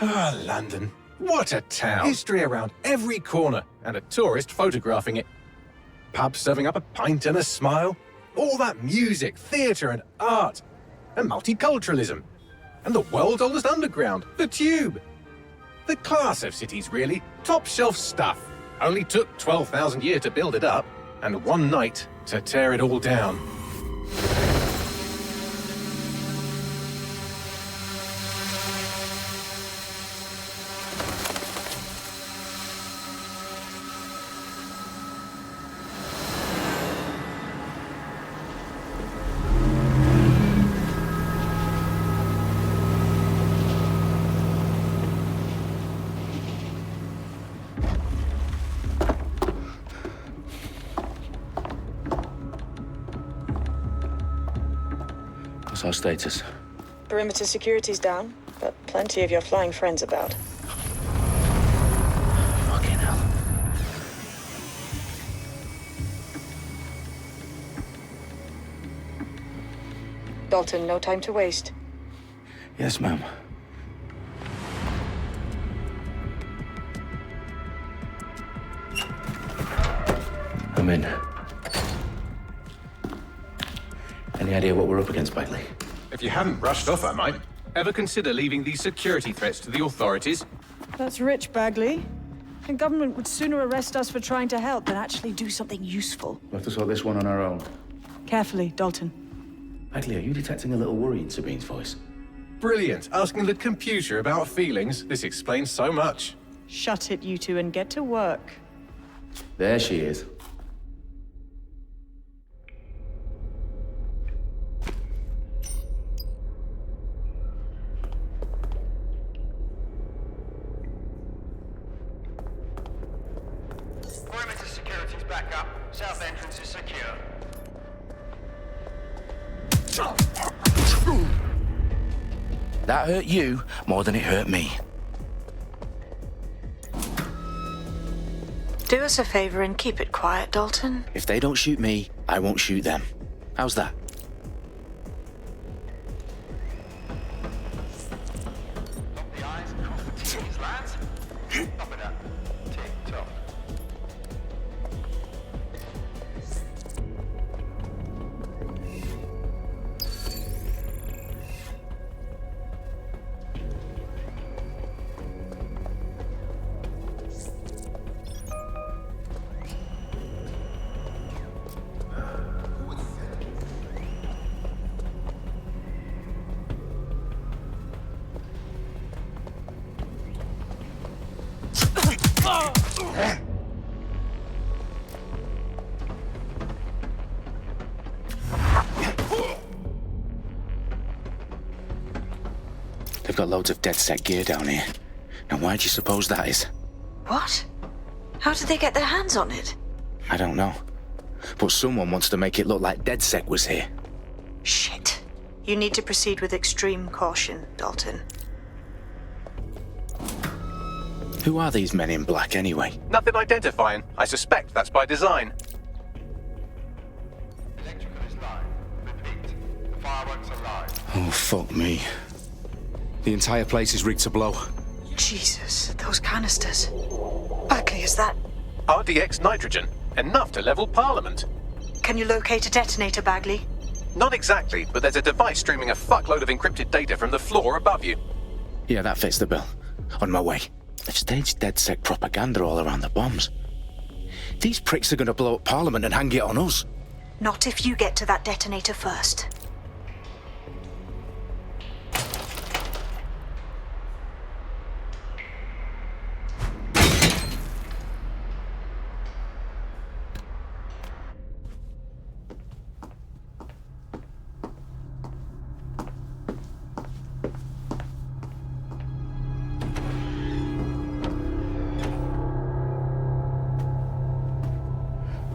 Ah, London. What a town. History around every corner, and a tourist photographing it. Pubs serving up a pint and a smile. All that music, theatre and art. And multiculturalism. And the world's oldest underground, the Tube. The class of cities, really. Top shelf stuff. Only took 12,000 years to build it up, and one night to tear it all down. What's our status? Perimeter security's down, but plenty of your flying friends about. Fucking hell. Dalton, no time to waste. Yes, ma'am. I'm in. Any idea what we're up against, Bagley? If you hadn't rushed off, I might. Ever consider leaving these security threats to the authorities? That's rich, Bagley. The government would sooner arrest us for trying to help than actually do something useful. We'll have to sort this one on our own. Carefully, Dalton. Bagley, are you detecting a little worry in Sabine's voice? Brilliant. Asking the computer about feelings. This explains so much. Shut it, you two, and get to work. There she is. Perimeter security's back up. South entrance is secure. That hurt you more than it hurt me. Do us a favor and keep it quiet, Dalton. If they don't shoot me, I won't shoot them. How's that? Dot the I's, cross the T's, lads. Top of that. Tick-tock. They've got loads of dead-set gear down here. Now why do you suppose that is? What? How did they get their hands on it? I don't know. But someone wants to make it look like DedSec was here. Shit. You need to proceed with extreme caution, Dalton. Who are these men in black anyway? Nothing identifying. I suspect that's by design. Electrical is live. Repeat. The fireworks are live. Oh, fuck me. The entire place is rigged to blow. Jesus, those canisters. Bagley, is that... RDX nitrogen. Enough to level Parliament. Can you locate a detonator, Bagley? Not exactly, but there's a device streaming a fuckload of encrypted data from the floor above you. Yeah, that fits the bill. On my way. They've staged DedSec propaganda all around the bombs. These pricks are gonna blow up Parliament and hang it on us. Not if you get to that detonator first.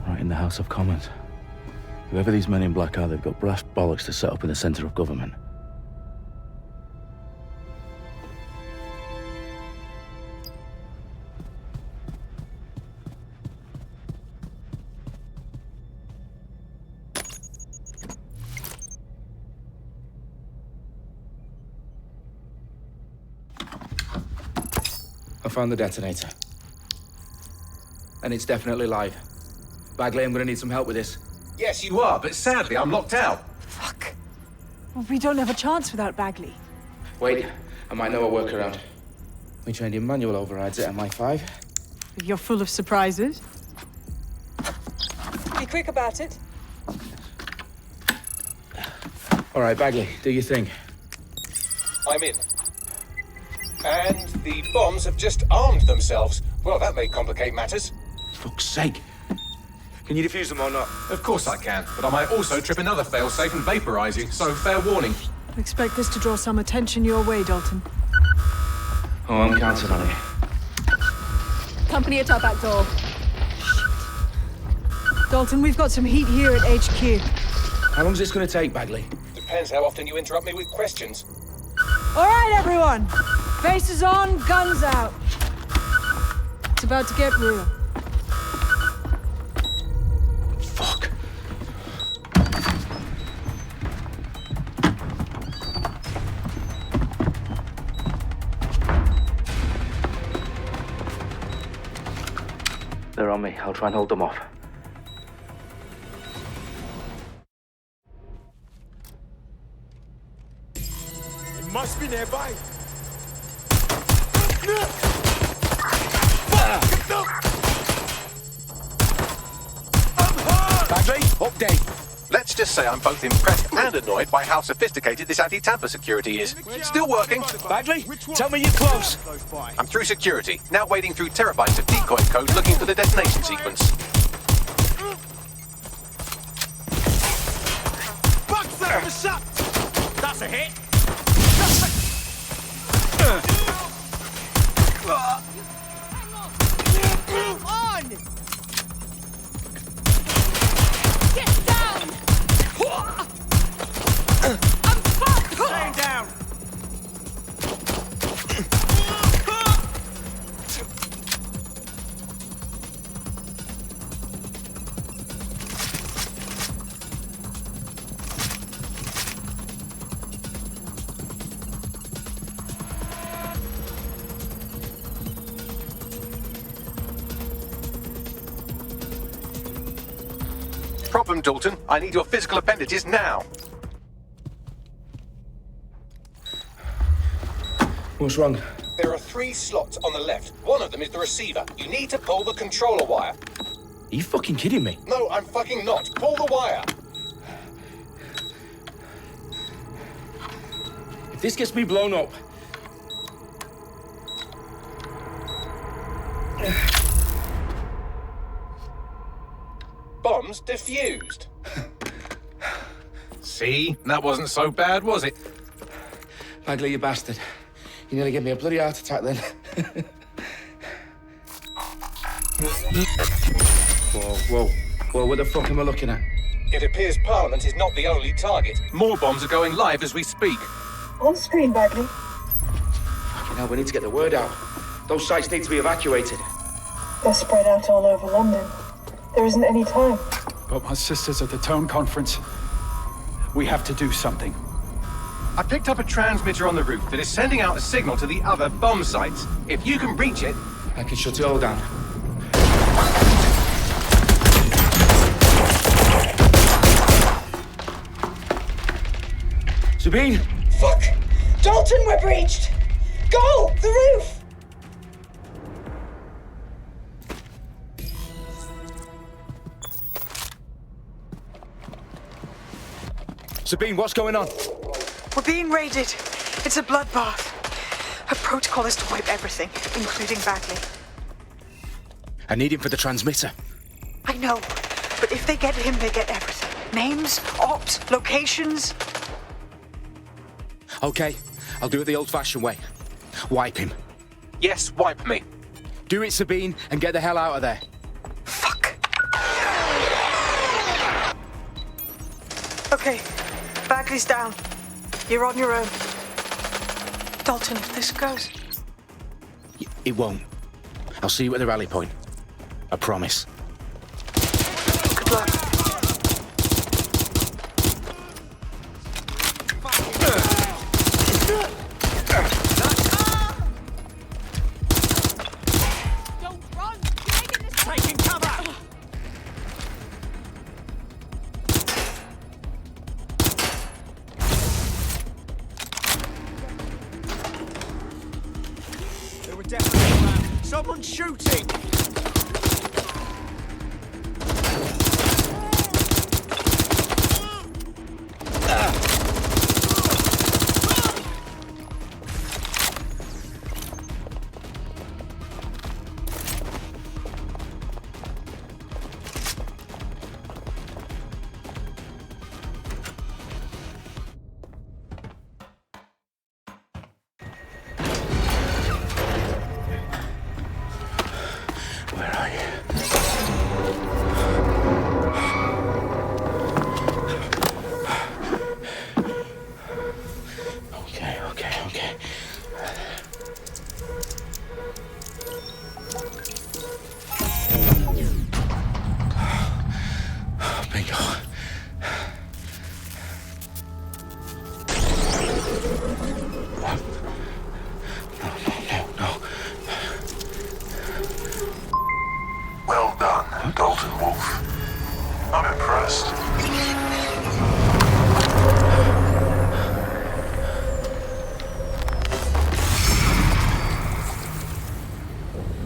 Right in the House of Commons. Whoever these men in black are, they've got brass bollocks to set up in the centre of government. I found the detonator. And it's definitely live. Bagley, I'm gonna need some help with this. Yes, you are, but sadly, I'm locked out. Fuck. Well, we don't have a chance without Bagley. Wait, I might know a workaround. We trained in manual overrides at MI5. You're full of surprises. Be quick about it. All right, Bagley, do your thing. I'm in. And the bombs have just armed themselves. Well, that may complicate matters. Fuck's sake. Can you defuse them or not? Of course I can, but I might also trip another failsafe and vaporize you, so fair warning. Expect this to draw some attention your way, Dalton. Oh, I'm counting on it. Company at our back door. Dalton, we've got some heat here at HQ. How long's this gonna take, Bagley? Depends how often you interrupt me with questions. All right, everyone. Faces on, guns out. It's about to get real. Fuck. They're on me. I'll try and hold them off. It must be nearby. Bagley, update. Let's just say I'm both impressed and annoyed by how sophisticated this anti-tamper security is. Still working. Bagley, tell me you're close. I'm through security, now wading through terabytes of decoy code looking for the detonation sequence. Bugs there for shot. That's a hit. On! Get down! I'm fucked! Stay down. Problem, Dalton. I need your physical appendages now. What's wrong? There are 3 slots on the left. One of them is the receiver. You need to pull the controller wire. Are you fucking kidding me? No, I'm fucking not. Pull the wire. If this gets me blown up... Bombs defused. See? That wasn't so bad, was it? Bagley, you bastard. You nearly gave me a bloody heart attack then. Whoa, what the fuck am I looking at? It appears Parliament is not the only target. More bombs are going live as we speak. On screen, Bagley. Fucking hell, we need to get the word out. Those sites need to be evacuated. They're spread out all over London. There isn't any time. But my sister's at the town conference. We have to do something. I picked up a transmitter on the roof that is sending out a signal to the other bomb sites. If you can reach it... I can shut it all down. Sabine! Fuck! Dalton, we're breached! Go! The roof! Sabine, what's going on? We're being raided. It's a bloodbath. Her protocol is to wipe everything, including Bagley. I need him for the transmitter. I know, but if they get him, they get everything. Names, ops, locations. Okay, I'll do it the old-fashioned way. Wipe him. Yes, wipe me. Do it, Sabine, and get the hell out of there. Fuck. Okay, Bagley's down. You're on your own. Dalton, if this goes... It won't. I'll see you at the rally point. I promise. Good luck. definitely land. Someone's shooting! Where are you? Okay. Bingo. No. Well done, Dalton Wolf. I'm impressed.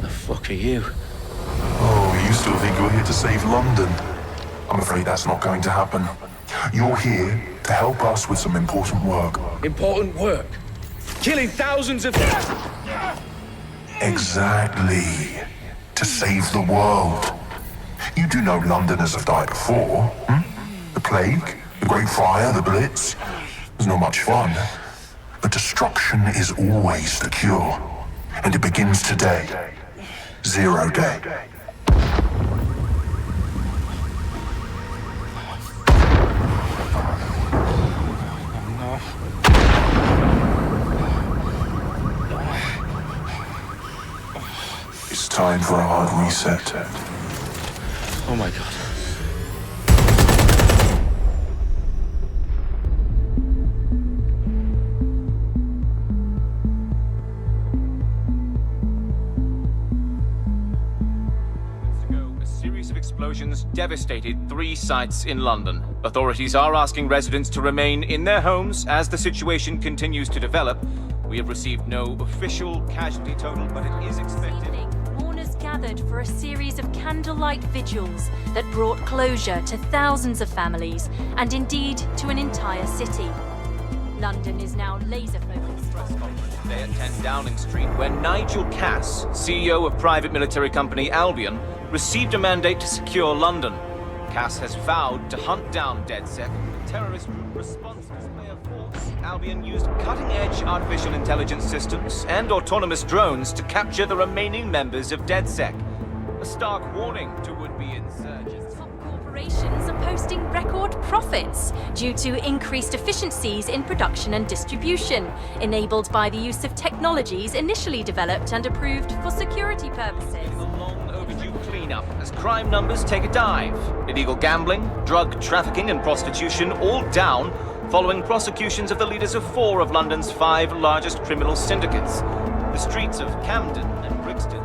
The fuck are you? Oh, you still think you're here to save London? I'm afraid that's not going to happen. You're here to help us with some important work. Important work. Killing thousands of... Exactly. To save the world. You do know Londoners have died before, hmm? The plague, the Great Fire, the Blitz. It's not much fun. But destruction is always the cure. And it begins today. 0 day. It's time for a hard reset. Oh my god. A series of explosions devastated 3 sites in London. Authorities are asking residents to remain in their homes as the situation continues to develop. We have received no official casualty total, but it is expected. Mourners gathered for a series of candlelight vigils that brought closure to thousands of families and indeed to an entire city. London is now laser-focused. Press conference today at 10 Downing Street, where Nigel Cass, CEO of private military company Albion, received a mandate to secure London. Cass has vowed to hunt down DedSec, the terrorist group responsible display of force. Albion used cutting-edge artificial intelligence systems and autonomous drones to capture the remaining members of DedSec. A stark warning to would-be insurgents. Top corporations are posting record profits due to increased efficiencies in production and distribution, enabled by the use of technologies initially developed and approved for security purposes. A long overdue cleanup as crime numbers take a dive. Illegal gambling, drug trafficking and prostitution all down following prosecutions of the leaders of 4 of London's 5 largest criminal syndicates. The streets of Camden and Brixton.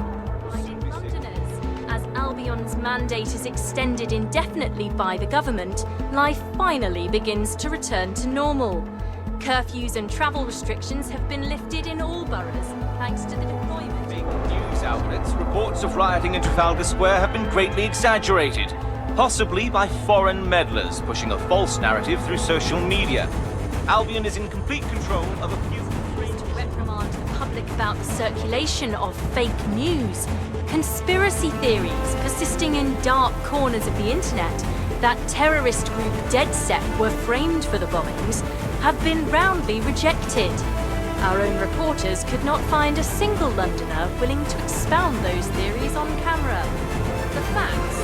Londoners, as Albion's mandate is extended indefinitely by the government, life finally begins to return to normal. Curfews and travel restrictions have been lifted in all boroughs, thanks to the deployment. Big news outlets, reports of rioting in Trafalgar Square have been greatly exaggerated, possibly by foreign meddlers pushing a false narrative through social media. Albion is in complete control of a few... To reprimand the public about the circulation of fake news, conspiracy theories persisting in dark corners of the internet that terrorist group DedSec were framed for the bombings have been roundly rejected. Our own reporters could not find a single Londoner willing to expound those theories on camera. The facts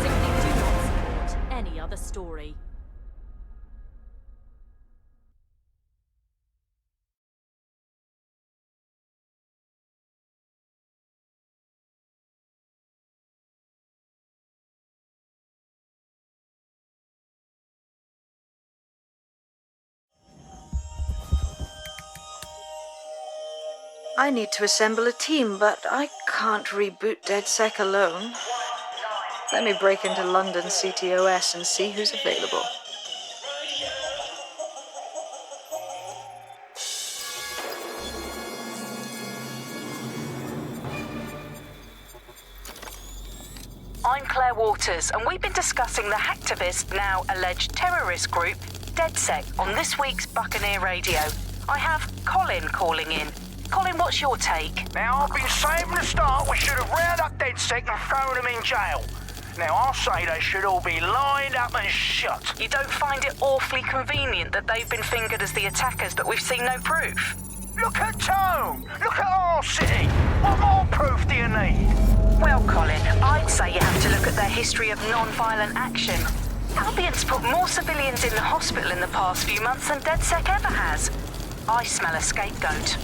simply do not support any other story. I need to assemble a team, but I can't reboot DedSec alone. Let me break into London CTOS and see who's available. I'm Claire Waters, and we've been discussing the hacktivist, now alleged terrorist group, DedSec, on this week's Buccaneer Radio. I have Colin calling in. Colin, what's your take? Now, I've been saying from the start we should have rounded up DedSec and thrown them in jail. Now, I'll say they should all be lined up and shot. You don't find it awfully convenient that they've been fingered as the attackers, but we've seen no proof? Look at Tone! Look at our city! What more proof do you need? Well, Colin, I'd say you have to look at their history of non-violent action. Albion's put more civilians in the hospital in the past few months than DedSec ever has. I smell a scapegoat.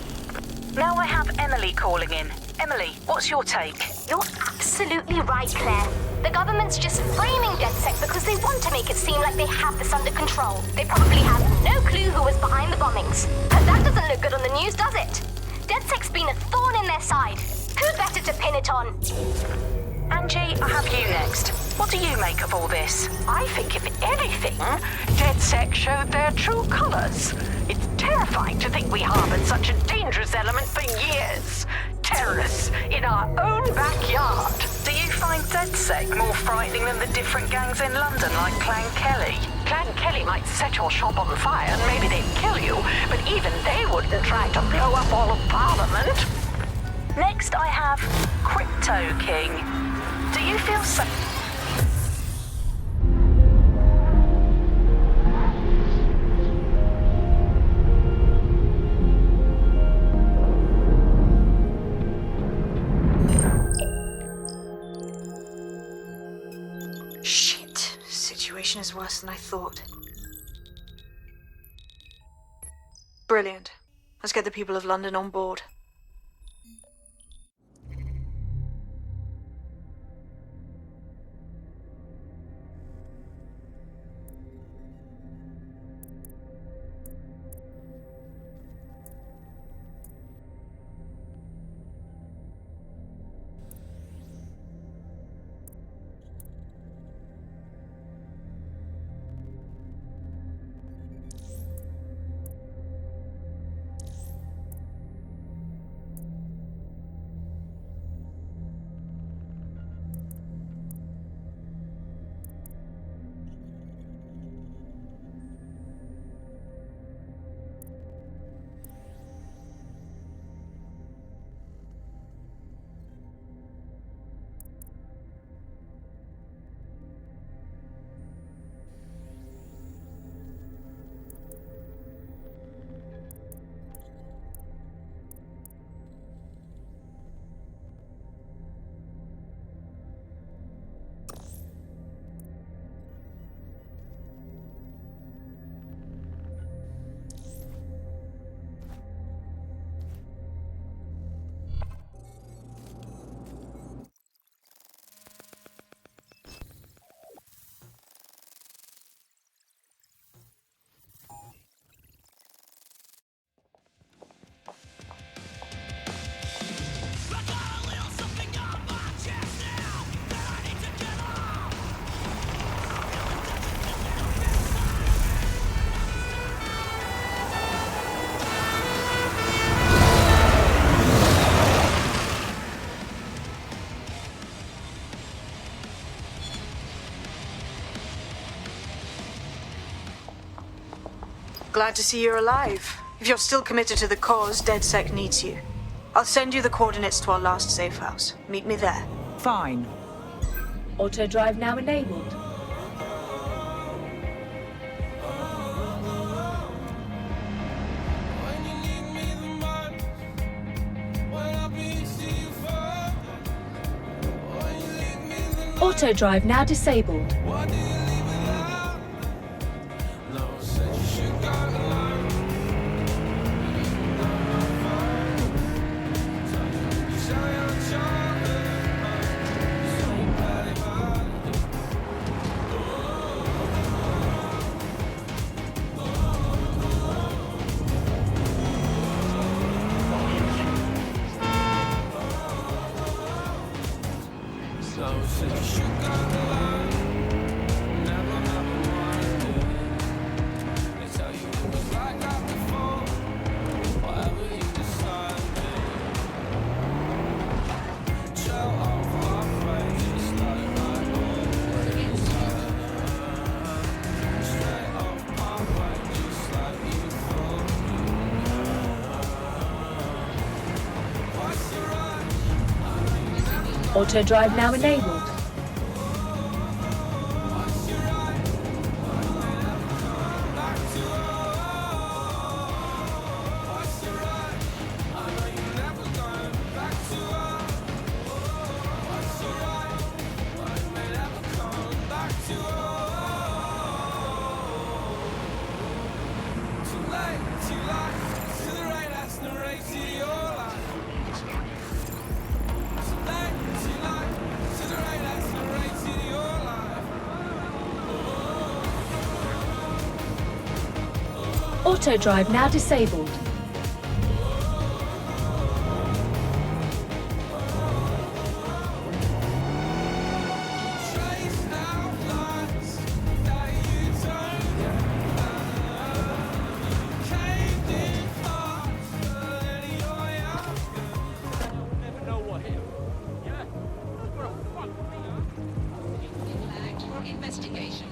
Now I have Emily calling in. Emily, what's your take? You're absolutely right, Claire. The government's just framing DedSec because they want to make it seem like they have this under control. They probably have no clue who was behind the bombings. But that doesn't look good on the news, does it? DedSec's been a thorn in their side. Who better to pin it on? Angie, I have you next. What do you make of all this? I think, if anything, DedSec showed their true colors. It's terrifying to think we harbored such a dangerous element for years. Terrorists in our own backyard. Do you find DedSec more frightening than the different gangs in London, like Clan Kelly? Clan Kelly might set your shop on fire and maybe they'd kill you, but even they wouldn't try to blow up all of Parliament. Next, I have Crypto King. Do you feel safe? Shit. Situation is worse than I thought. Brilliant. Let's get the people of London on board. Glad to see you're alive. If you're still committed to the cause, DedSec needs you. I'll send you the coordinates to our last safe house. Meet me there. Fine. Auto drive now enabled. Auto drive now disabled. Auto drive now enabled. Auto drive now disabled. Investigation.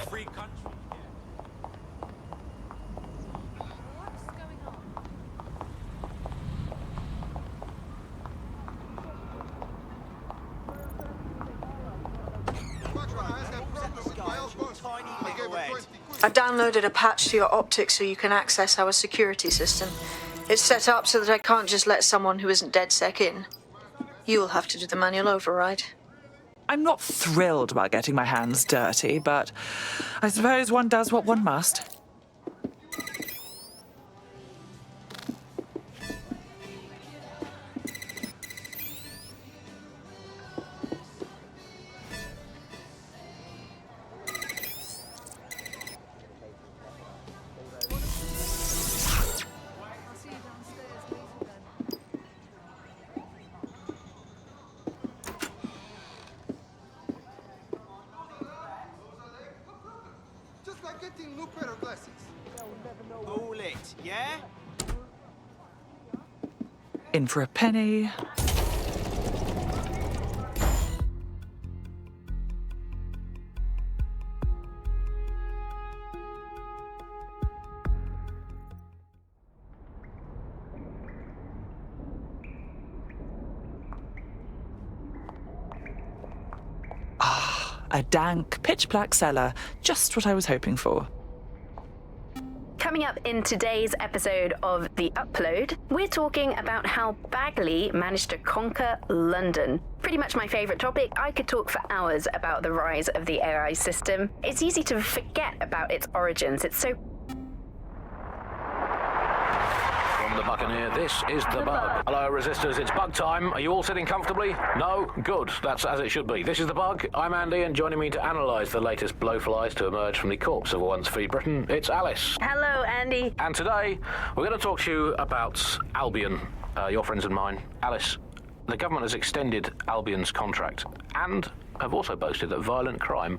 Free country. I downloaded a patch to your optics so you can access our security system. It's set up so that I can't just let someone who isn't DedSec in. You'll have to do the manual override. I'm not thrilled about getting my hands dirty, but I suppose one does what one must. All it, yeah? In for a penny. A dank, pitch-black cellar. Just what I was hoping for. Coming up in today's episode of The Upload, we're talking about how Bagley managed to conquer London. Pretty much my favourite topic. I could talk for hours about the rise of the AI system. It's easy to forget about its origins. It's so... From the Buccaneer, this is The Bug. Hello, Resistors, it's bug time. Are you all sitting comfortably? No? Good. That's as it should be. This is The Bug. I'm Andy, and joining me to analyse the latest blowflies to emerge from the corpse of a once free Britain, it's Alice. Hello, Andy. And today, we're going to talk to you about Albion, your friends and mine. Alice, the government has extended Albion's contract and have also boasted that violent crime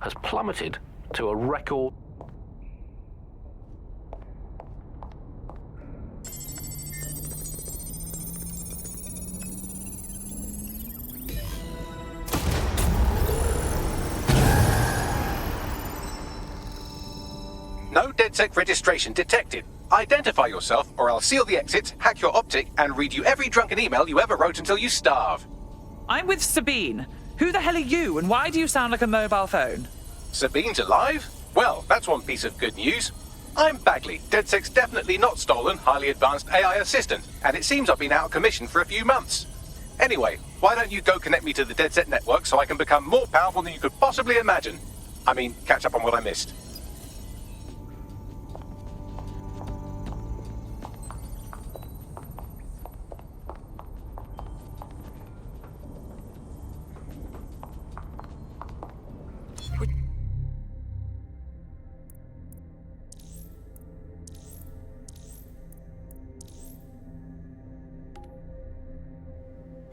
has plummeted to a record... No DedSec registration detected. Identify yourself or I'll seal the exits, hack your optic, and read you every drunken email you ever wrote until you starve. I'm with Sabine. Who the hell are you, and why do you sound like a mobile phone? Sabine's alive? Well, that's one piece of good news. I'm Bagley, DedSec's definitely not stolen, highly advanced AI assistant, and it seems I've been out of commission for a few months. Anyway, why don't you go connect me to the DedSec network so I can become more powerful than you could possibly imagine? I mean, catch up on what I missed.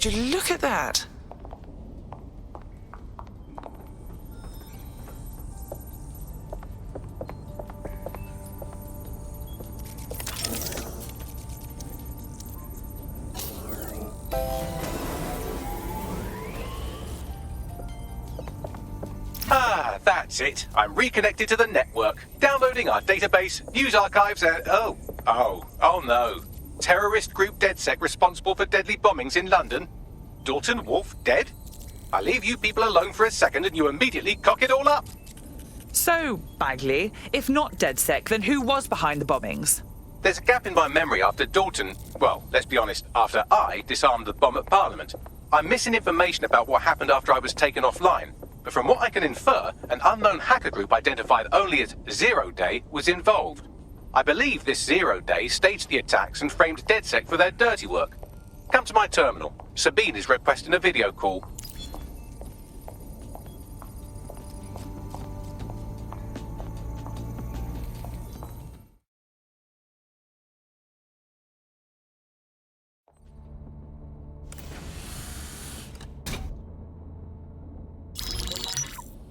Look at that. Ah, that's it. I'm reconnected to the network, downloading our database, news archives, and... Oh no. Terrorist group DedSec responsible for deadly bombings in London? Dalton Wolf dead? I leave you people alone for a second and you immediately cock it all up. So, Bagley, if not DedSec, then who was behind the bombings? There's a gap in my memory after Dalton, well, let's be honest, after I disarmed the bomb at Parliament. I'm missing information about what happened after I was taken offline. But from what I can infer, an unknown hacker group identified only as Zero Day was involved. I believe this Zero Day staged the attacks and framed DedSec for their dirty work. Come to my terminal. Sabine is requesting a video call.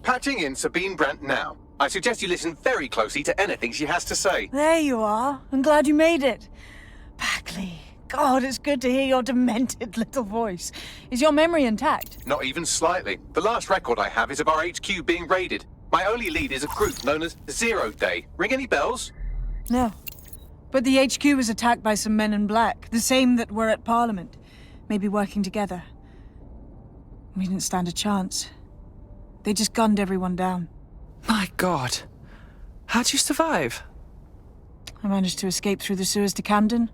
Patching in Sabine Brandt now. I suggest you listen very closely to anything she has to say. There you are. I'm glad you made it. Bagley, God, it's good to hear your demented little voice. Is your memory intact? Not even slightly. The last record I have is of our HQ being raided. My only lead is a group known as Zero Day. Ring any bells? No. But the HQ was attacked by some men in black, the same that were at Parliament. Maybe working together. We didn't stand a chance. They just gunned everyone down. My God. How'd you survive? I managed to escape through the sewers to Camden.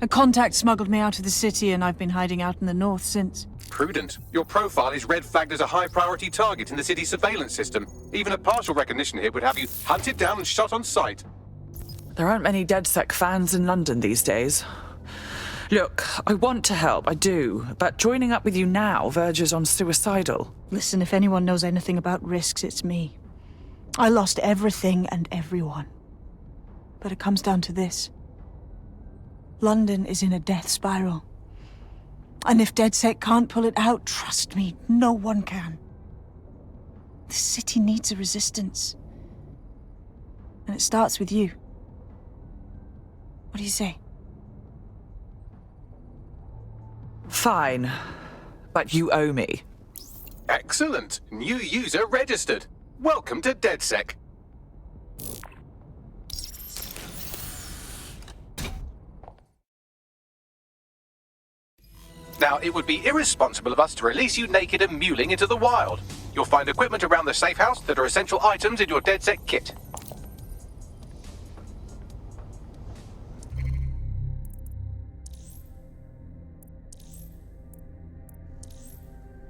A contact smuggled me out of the city, and I've been hiding out in the north since. Prudent. Your profile is red flagged as a high-priority target in the city's surveillance system. Even a partial recognition here would have you hunted down and shot on sight. There aren't many DedSec fans in London these days. Look, I want to help, I do, but joining up with you now verges on suicidal. Listen, if anyone knows anything about risks, it's me. I lost everything and everyone. But it comes down to this. London is in a death spiral. And if DedSec can't pull it out, trust me, no one can. The city needs a resistance. And it starts with you. What do you say? Fine, but you owe me. Excellent. New user registered. Welcome to DedSec. Now, it would be irresponsible of us to release you naked and mewling into the wild. You'll find equipment around the safe house that are essential items in your DedSec kit.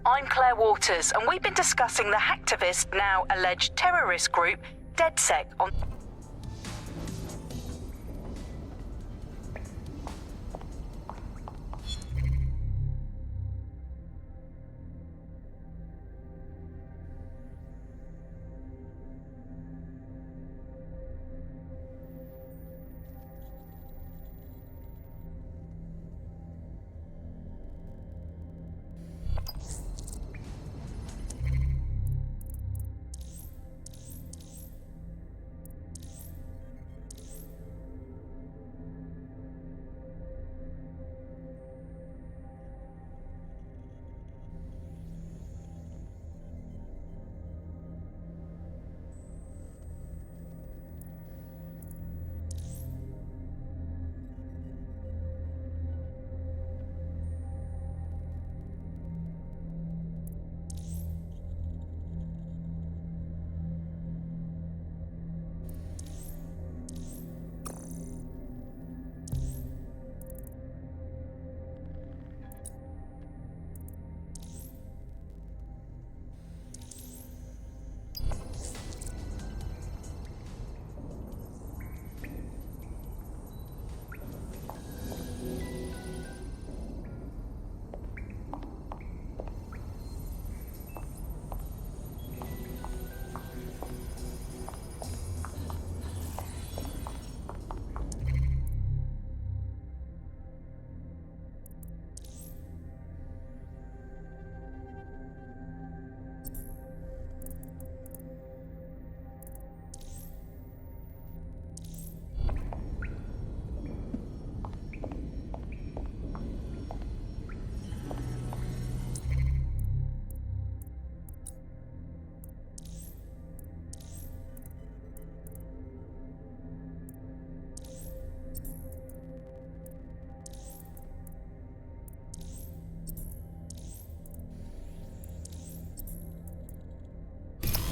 I'm Claire Waters, and we've been discussing the hacktivist, now alleged terrorist group, DedSec on...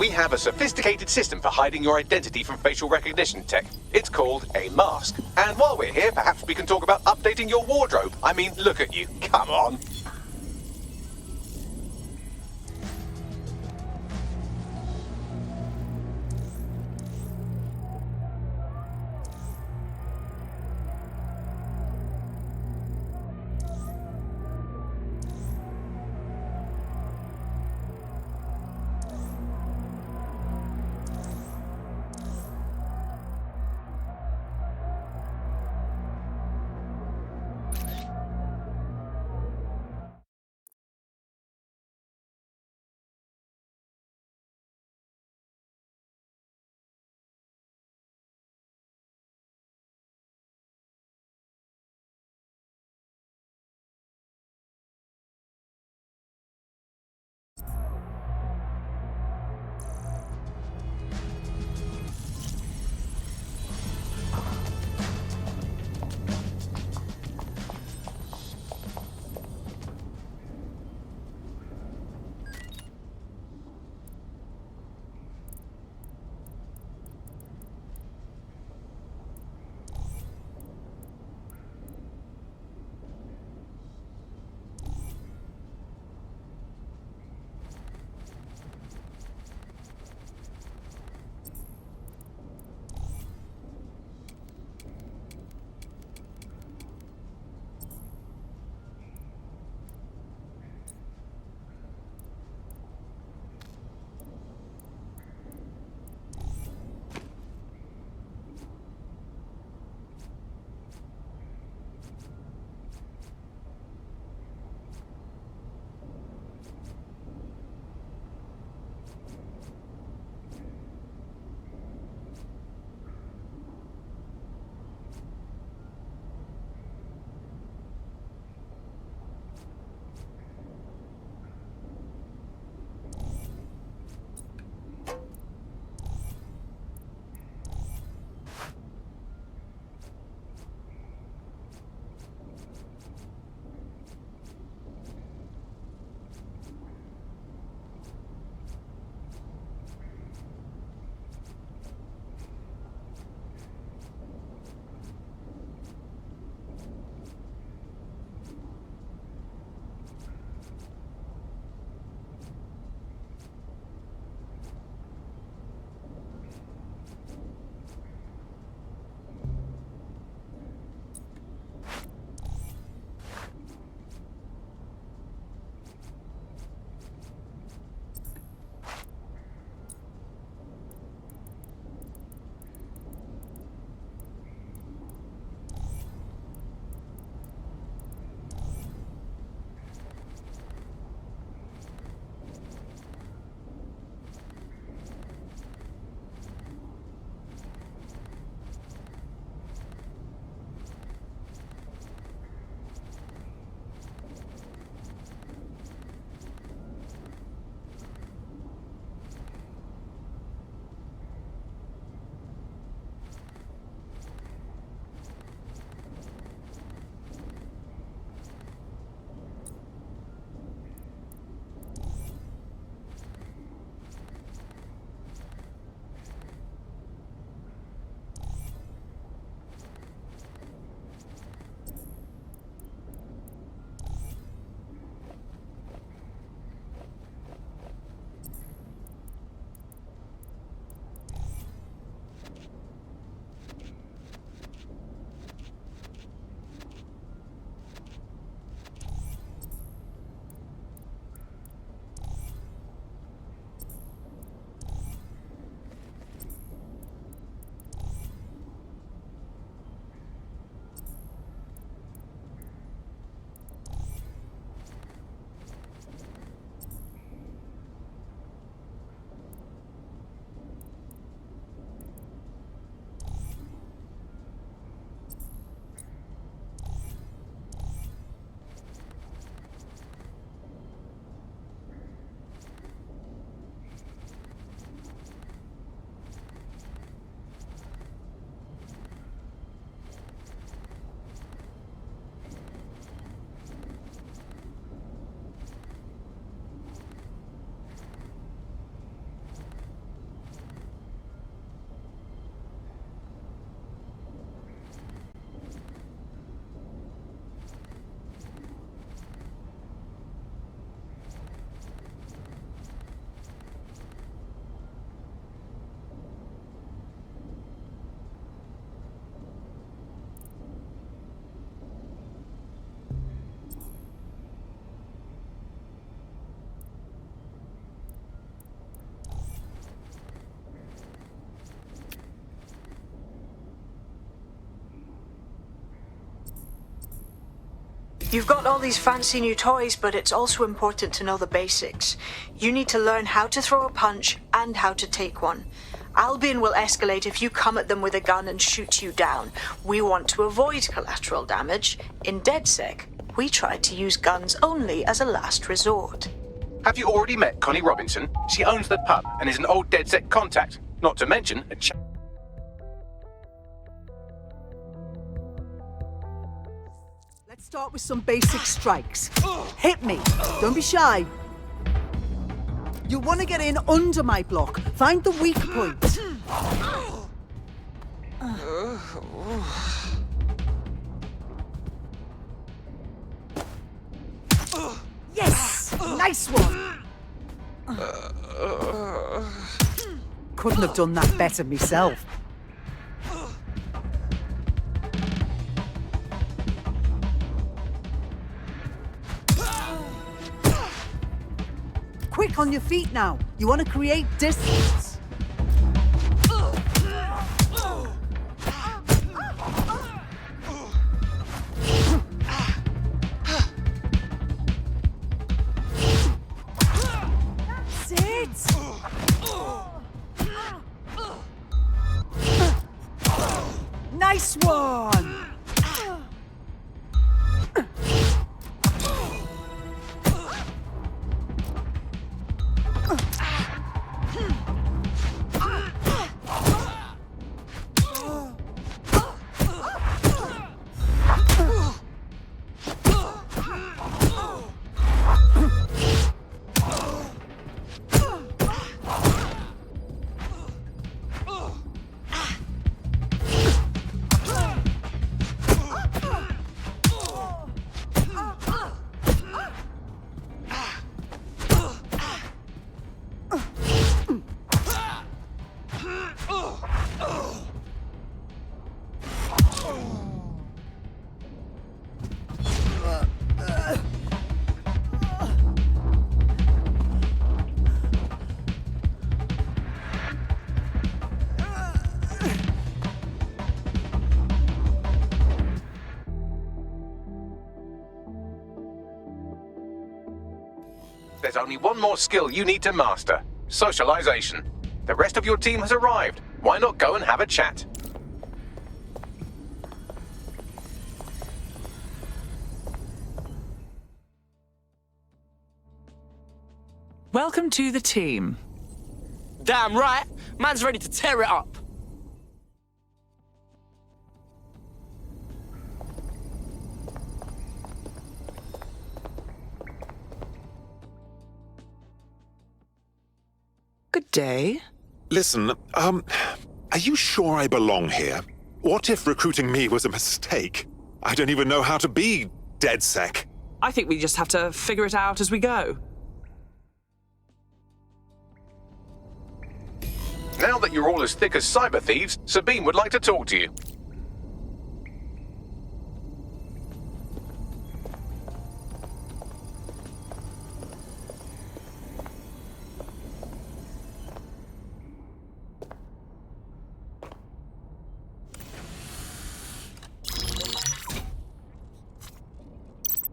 we have a sophisticated system for hiding your identity from facial recognition tech. It's called a mask. And while we're here, perhaps we can talk about updating your wardrobe. I mean, look at you. Come on. You've got all these fancy new toys, but it's also important to know the basics. You need to learn how to throw a punch and how to take one. Albion will escalate if you come at them with a gun and shoot you down. We want to avoid collateral damage. In DedSec, we try to use guns only as a last resort. Have you already met Connie Robinson? She owns the pub and is an old DedSec contact. Not to mention a Let's start with some basic strikes. Hit me. Don't be shy. You want to get in under my block. Find the weak point. Yes! Nice one! Couldn't have done that better myself. Quick on your feet now. You want to create distance. That's it. Nice one. There's only one more skill you need to master. Socialization. The rest of your team has arrived. Why not go and have a chat? Welcome to the team. Damn right. Man's ready to tear it up. Good day. Listen, are you sure I belong here? What if recruiting me was a mistake? I don't even know how to be DedSec. I think we just have to figure it out as we go. Now that you're all as thick as cyber thieves, Sabine would like to talk to you.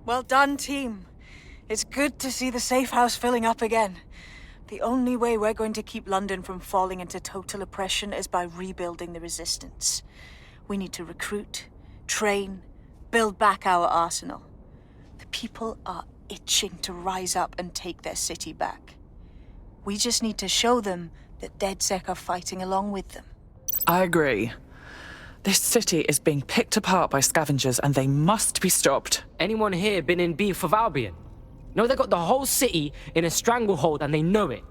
Well done, team. It's good to see the safe house filling up again. The only way we're going to keep London from falling into total oppression is by rebuilding the resistance. We need to recruit, train, build back our arsenal. The people are itching to rise up and take their city back. We just need to show them that DedSec are fighting along with them. I agree. This city is being picked apart by scavengers and they must be stopped. Anyone here been in beef with Albion? No, they got the whole city in a stranglehold and they know it.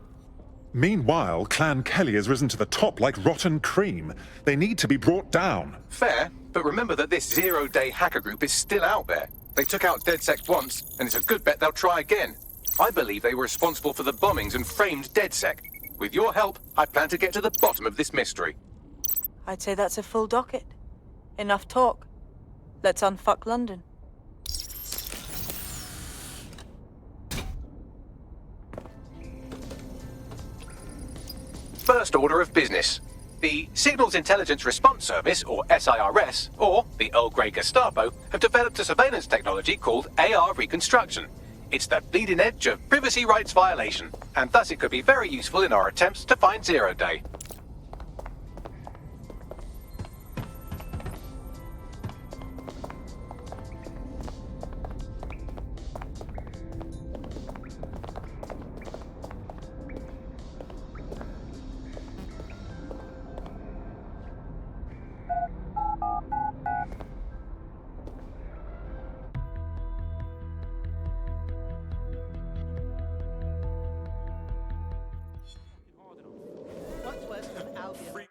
Meanwhile, Clan Kelly has risen to the top like rotten cream. They need to be brought down. Fair, but remember that this zero-day hacker group is still out there. They took out DedSec once, and it's a good bet they'll try again. I believe they were responsible for the bombings and framed DedSec. With your help, I plan to get to the bottom of this mystery. I'd say that's a full docket. Enough talk. Let's unfuck London. First order of business. The Signals Intelligence Response Service, or SIRS, or the Earl Grey Gestapo, have developed a surveillance technology called AR reconstruction. It's the bleeding edge of privacy rights violation, and thus it could be very useful in our attempts to find Zero Day. What's west of Albion?